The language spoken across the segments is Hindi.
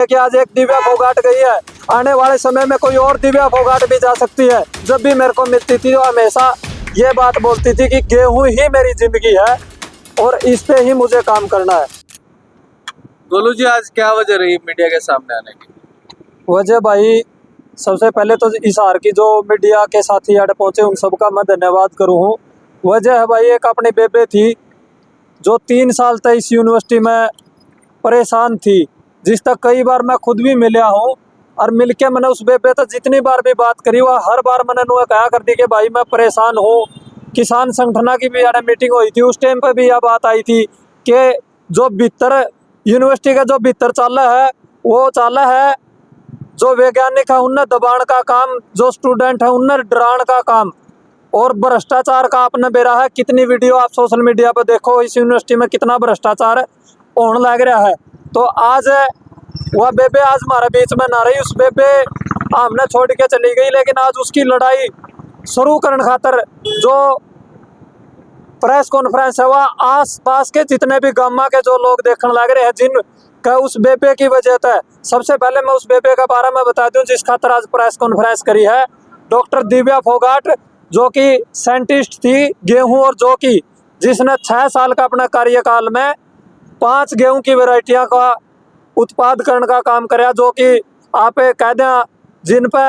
कि आज एक दिव्या फोगाट गई है, आने वाले समय में कोई और दिव्या फोगाट भी जा सकती है। जब भी मेरे को मिलती थी वो हमेशा ये बात बोलती थी कि गेहूं ही मेरी जिंदगी है और इस पे ही मुझे काम करना है। गोलू जी, आज क्या वजह रही मीडिया के सामने आने की? वजह भाई, सबसे पहले तो इस हार की जो मीडिया के साथी आड़े पहुंचे उन सबका मैं धन्यवाद करूँ हूँ। वजह है भाई, एक अपनी बेबे थी जो 3 साल तक इस यूनिवर्सिटी में परेशान थी, जिस तक कई बार मैं खुद भी मिला हूँ। और मिलके मैंने उस बेबे तक जितनी बार भी बात करी वह हर बार मैंने उन्हें कहा कर दी कि भाई मैं परेशान हूँ। किसान संगठन की भी यार मीटिंग हुई थी, उस टाइम पे भी यह बात आई थी कि जो भीतर यूनिवर्सिटी का जो भीतर चाला है वो चाला है, जो वैज्ञानिक है उन्हें दबाण का काम, जो स्टूडेंट है उन्हें डराण का काम, और भ्रष्टाचार का आपने बेरा है। कितनी वीडियो आप सोशल मीडिया पर देखो, इस यूनिवर्सिटी में कितना भ्रष्टाचार होने लग रहा है। तो आज वह बेबे आज हमारे बीच में ना रही, उस बेबे हमने छोड़ के चली गई, लेकिन आज उसकी लड़ाई शुरू करने खातर जो प्रेस कॉन्फ्रेंस है वह आस पास के जितने भी गामा के जो लोग देखने लग रहे हैं, जिन का उस बेबे की वजह है। सबसे पहले मैं उस बेबे के बारे में बता दूं जिस खातर आज प्रेस कॉन्फ्रेंस करी है। डॉक्टर दिव्या फोगाट, जो कि साइंटिस्ट थी गेहूं और जौ की, जिसने 6 साल का अपने कार्यकाल में 5 गेहूं की वैरायटियां का उत्पाद करने का काम कराया, जो कि आप कह दें जिन पे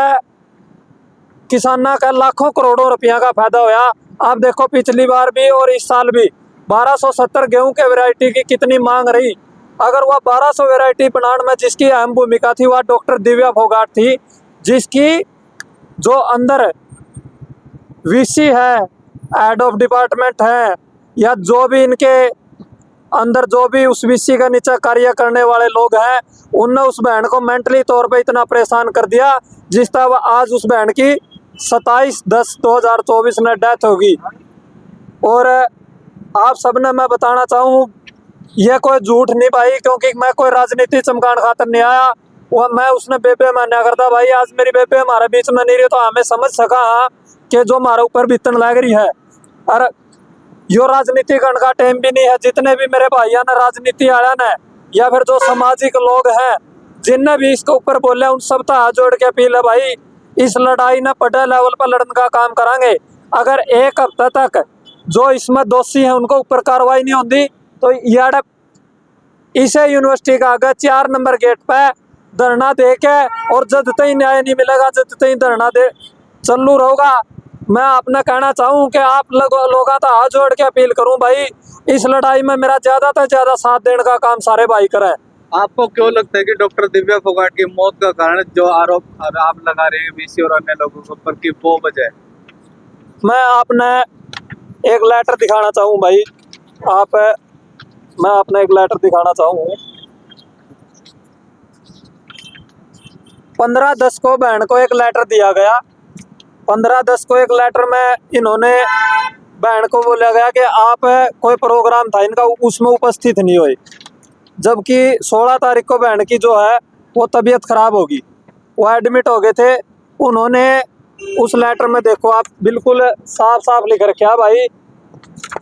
किसाना का लाखों करोड़ों रुपया का फायदा होया। आप देखो पिछली बार भी और इस साल भी 1270 गेहूं के वैरायटी की कितनी मांग रही। अगर वह 1200 वैरायटी बनाने में जिसकी अहम भूमिका थी वह डॉक्टर दिव्या फोगाट थी, जिसकी जो अंदर वीसी है, हेड ऑफ डिपार्टमेंट है, या जो भी इनके अंदर जो भी उस वीसी का नीचे कार्य करने वाले लोग हैं, उनने उस बहन को मेंटली तौर पे इतना परेशान कर दिया जिस तरह आज उस बहन की 27/10/2024 में डेथ होगी। और आप सबने मैं बताना चाहूँ, यह कोई झूठ नहीं भाई, क्योंकि मैं कोई राजनीति चमकान खातर नहीं आया। वह मैं उसने बेबे मान्या करता भाई, आज मेरी बेबे हमारे बीच में नहीं रही तो हमें समझ सका हाँ कि जो हमारे ऊपर बीतन लग रही है। और यो राजनीति करने का टाइम भी नहीं है। जितने भी मेरे भाइयों ने राजनीति आया ने या फिर जो सामाजिक लोग हैं जिनने भी इसके ऊपर बोले, उन सब का हाथ जोड़ के अपील है भाई, इस लड़ाई ने बड़े लेवल पर लड़ने का काम करांगे। अगर एक हफ्ते तक जो इसमें दोषी हैं उनको ऊपर कार्रवाई नहीं होती तो यार इसे यूनिवर्सिटी का आगे 4 नंबर गेट पे धरना दे के, और जब तक न्याय नहीं मिलेगा जब तक धरना दे चालू रहोगा। मैं आपने कहना चाहूँ कि आप लोगों का हाथ जोड़ के अपील करूँ भाई, इस लड़ाई में मेरा ज्यादा से ज्यादा साथ देने का काम सारे भाई करें। आपको क्यों लगता है कि डॉक्टर दिव्या फोगाट की मौत का कारण जो आरोप आप लगा रहे हैं बीसी और अन्य लोगों के ऊपर की वो वजह है? मैं आपने एक लेटर दिखाना चाहूँ भाई, मैं अपना एक लेटर दिखाना चाहूँ। 15/10 को बहन को एक लेटर दिया गया। 15/10 को एक लेटर में इन्होंने बहन को बोला गया कि आप कोई प्रोग्राम था इनका उसमें उपस्थित नहीं हुई, जबकि 16 तारीख को बहन की जो है वो तबीयत खराब होगी, वो एडमिट हो गए थे। उन्होंने उस लेटर में देखो आप बिल्कुल साफ साफ लिख रखा भाई,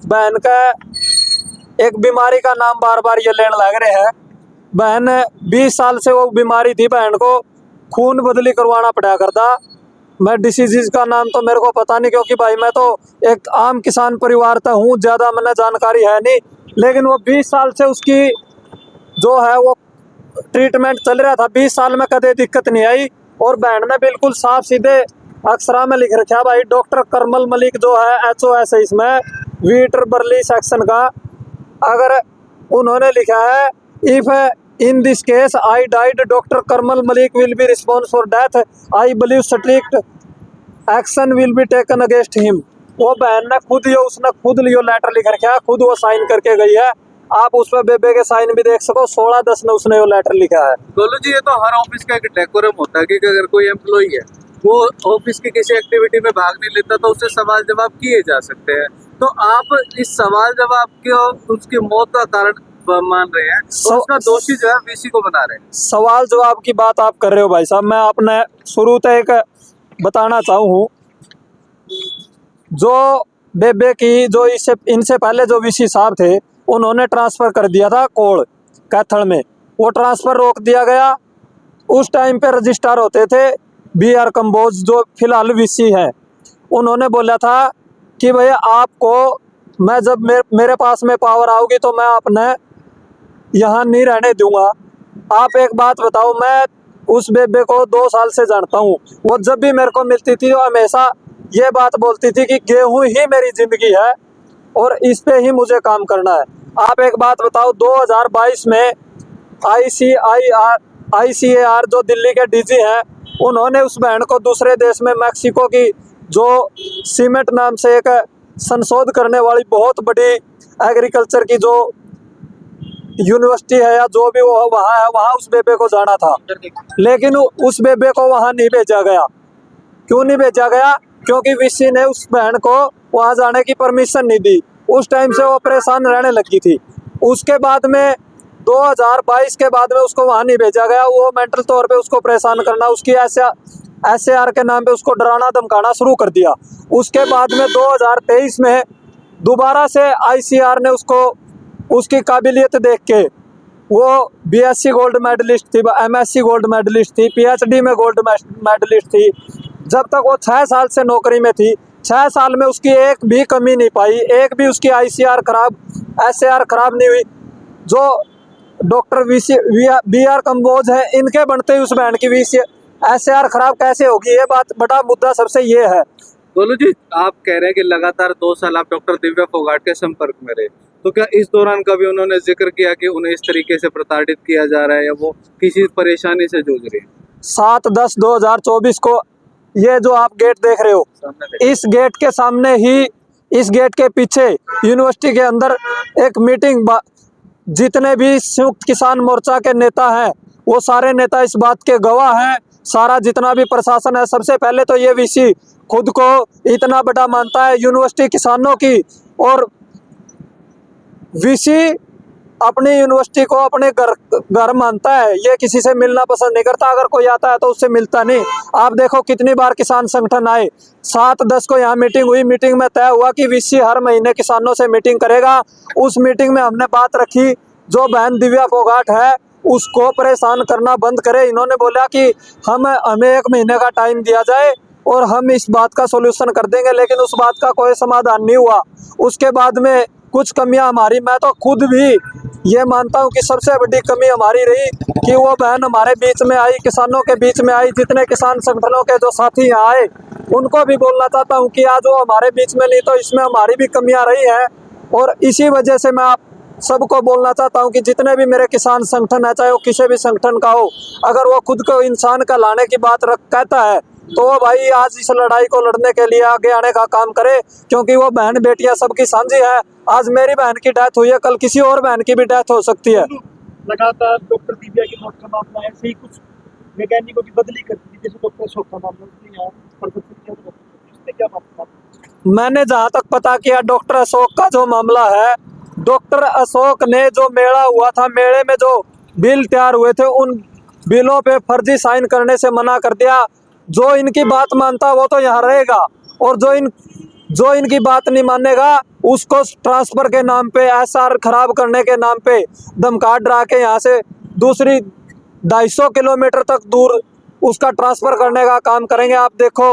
बहन का एक बीमारी का नाम बार बार ये लेने लग रहे हैं। बहन 20 साल से वो बीमारी थी, बहन को खून बदली करवाना पड़ा करता। मैं डिसीज का नाम तो मेरे को पता नहीं, क्योंकि भाई मैं तो एक आम किसान परिवार का हूँ, ज़्यादा मैंने जानकारी है नहीं। लेकिन वो 20 साल से उसकी जो है वो ट्रीटमेंट चल रहा था, 20 साल में कदे दिक्कत नहीं आई। और बहन ने बिल्कुल साफ सीधे अक्षरा में लिख रखा भाई, डॉक्टर करमल मलिक जो है HOS है इसमें वीटर बर्ली सेक्शन का। अगर उन्होंने लिखा है, if in this case I died doctor Karmal Malik will be response for death, I believe strict action will be taken against him. वो बहन ने खुद उसने खुद लियो लेटर लिख रखा है, खुद वो साइन करके गई है। आप उस पर बेबे के साइन भी देख सको, 16/10 में उसने वो लेटर लिखा है। गोलू जी, ये तो हर ऑफिस का एक डेकोरम होता है कि अगर कोई एम्प्लॉई है वो ऑफिस की किसी एक्टिविटी में भाग नहीं लेता तो उससे सवाल जवाब किए जा सकते हैं, तो आप इस सवाल जवाब के उसकी मौत का कारण मान रहे हैं और उसका दोषी जो है वीसी को बना रहे हैं। सवाल जवाब की बात आप कर रहे हो भाई साहब, मैं अपने शुरू से एक बताना चाहूँ, जो बेबे की जो इनसे पहले जो वीसी साहब थे उन्होंने ट्रांसफर कर दिया था कोल कैथल में, वो ट्रांसफर रोक दिया गया। उस टाइम पे रजिस्ट्रार होते थे BR कंबोज, जो फिलहाल VC है। उन्होंने बोला था कि भैया आपको मैं जब मेरे पास में पावर आओगी तो मैं अपने यहाँ नहीं रहने दूंगा। आप एक बात बताओ, मैं उस बेबे को 2 साल से जानता हूँ। वो जब भी मेरे को मिलती थी वो हमेशा ये बात बोलती थी कि गेहूं ही मेरी जिंदगी है और इस पे ही मुझे काम करना है। आप एक बात बताओ, 2022 में ICAR जो दिल्ली के DG हैं, उन्होंने उस बहन को दूसरे देश में मैक्सिको की जो सीमेंट नाम से एक संशोध करने वाली बहुत बड़ी एग्रीकल्चर की जो यूनिवर्सिटी है या जो भी वो वहाँ है, वहाँ उस बेबे को जाना था, लेकिन उस बेबे को वहाँ नहीं भेजा गया। क्यों नहीं भेजा गया? क्योंकि VC ने उस बहन को वहाँ जाने की परमिशन नहीं दी। उस टाइम से वो परेशान रहने लगी थी। उसके बाद में 2022 के बाद में उसको वहाँ नहीं भेजा गया। वो मेंटल तौर पे उसको परेशान करना, उसकी SAR के नाम पे उसको डराना धमकाना शुरू कर दिया। उसके बाद में 2023 में दोबारा से ICAR ने उसको उसकी काबिलियत देख के, वो BSc गोल्ड मेडलिस्ट थी, MSc गोल्ड मेडलिस्ट थी, PhD में गोल्ड मेडलिस्ट थी। जब तक वो 6 साल से नौकरी में थी, 6 साल में उसकी एक भी कमी नहीं पाई, एक भी उसकी SAR खराब नहीं हुई। जो डॉक्टर BR कंबोज है, इनके बनते ही उस बहन की SAR खराब कैसे होगी? ये बात बड़ा मुद्दा सबसे ये है। गोलू जी, आप कह रहे हैं कि लगातार 2 साल आप डॉक्टर दिव्या फोगाट के संपर्क में रहे, तो क्या इस दौरान कभी उन्होंने जिक्र किया कि उन्हें इस तरीके से प्रताड़ित किया जा रहा है या वो किसी परेशानी से जूझ रही है? 7/10/2024 को ये जो आप गेट देख रहे हो, इस गेट के सामने ही, इस गेट के पीछे यूनिवर्सिटी के अंदर एक मीटिंग, जितने भी संयुक्त किसान मोर्चा के नेता हैं वो सारे नेता इस बात के गवाह हैं। सारा जितना भी प्रशासन है, सबसे पहले तो ये VC खुद को इतना बड़ा मानता है यूनिवर्सिटी किसानों की, और VC अपनी यूनिवर्सिटी को अपने घर मानता है। ये किसी से मिलना पसंद नहीं करता, अगर कोई आता है तो उससे मिलता नहीं। आप देखो कितनी बार किसान संगठन आए। 7/10 को यहाँ मीटिंग हुई। मीटिंग में तय हुआ कि VC हर महीने किसानों से मीटिंग करेगा। उस मीटिंग में हमने बात रखी, जो बहन दिव्या फोगाट है उसको परेशान करना बंद करे। इन्होंने बोला कि हमें 1 महीने का टाइम दिया जाए और हम इस बात का सोल्यूशन कर देंगे, लेकिन उस बात का कोई समाधान नहीं हुआ। उसके बाद में कुछ कमियां हमारी, मैं तो खुद भी ये मानता हूं कि सबसे बड़ी कमी हमारी रही कि वो बहन हमारे बीच में आई, किसानों के बीच में आई। जितने किसान संगठनों के जो साथी यहाँ आए उनको भी बोलना चाहता हूं कि आज वो हमारे बीच में नहीं, तो इसमें हमारी भी कमियां रही हैं। और इसी वजह से मैं आप सबको बोलना चाहता हूं कि जितने भी मेरे किसान संगठन है, चाहे वो किसी भी संगठन का हो, अगर वो खुद को इंसान का लाने की बात कहता है तो वो भाई आज इस लड़ाई को लड़ने के लिए आगे आने का काम करे, क्योंकि वो बहन बेटियां सबकी साझी है। आज मेरी बहन की डेथ हुई है, कल किसी और बहन की भी डेथ हो सकती है। लगातार डॉक्टर दिव्या की मौत का मामला ऐसे ही कुछ वैज्ञानिकों की बदली करती है, जैसे डॉक्टर अशोक का मामला, उसने यहाँ प्रदर्शन किया था, उसने क्या मामला? मैंने जहाँ तक पता किया, डॉक्टर अशोक का जो मामला है, डॉक्टर अशोक ने जो मेला हुआ था, मेले में जो बिल तैयार हुए थे, उन बिलों पे फर्जी साइन करने से मना कर दिया। जो इनकी बात मानता वो तो यहाँ रहेगा, और जो इनकी बात नहीं मानेगा उसको ट्रांसफर के नाम पे, SR खराब करने के नाम पे धमका डरा के यहाँ से दूसरी 250 किलोमीटर तक दूर उसका ट्रांसफर करने का काम करेंगे। आप देखो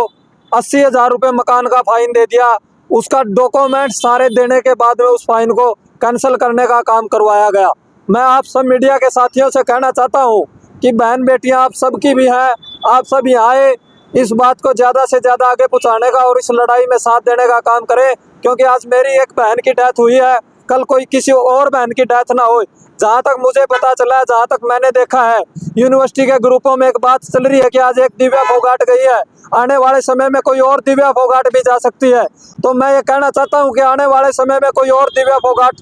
80,000 रुपये मकान का फाइन दे दिया, उसका डॉक्यूमेंट सारे देने के बाद में उस फाइन को कैंसिल करने का काम करवाया गया। मैं आप सब मीडिया के साथियों से कहना चाहता हूँ कि बहन बेटियां आप सबकी भी हैं, आप सब यहाँ आए, इस बात को ज़्यादा से ज़्यादा आगे पहुँचाने का और इस लड़ाई में साथ देने का काम करें, क्योंकि आज मेरी एक बहन की डेथ हुई है, कल कोई किसी और बहन की डेथ ना हो। जहाँ तक मुझे पता चला है, जहाँ तक मैंने देखा है, यूनिवर्सिटी के ग्रुपों में एक बात चल रही है कि आज एक दिव्या फोगाट गई है, आने वाले समय में कोई और दिव्या फोगाट भी जा सकती है। तो मैं ये कहना चाहता हूँ कि आने वाले समय में कोई और दिव्या फोगाट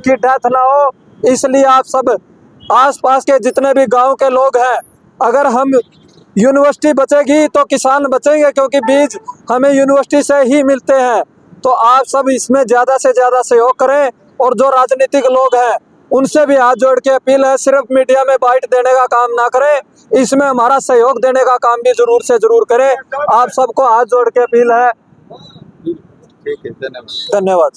की डेथ ना हो, इसलिए आप सब आसपास के जितने भी गांव के लोग हैं, अगर हम यूनिवर्सिटी बचेगी तो किसान बचेंगे, क्योंकि बीज हमें यूनिवर्सिटी से ही मिलते हैं। तो आप सब इसमें ज़्यादा से ज़्यादा सहयोग करें, और जो राजनीतिक लोग हैं उनसे भी हाथ जोड़ के अपील है, सिर्फ मीडिया में बाइट देने का काम ना करें, इसमें हमारा सहयोग देने का काम भी जरूर से जरूर करें। आप सबको हाथ जोड़ के अपील है। ठीक है, धन्यवाद। धन्यवाद।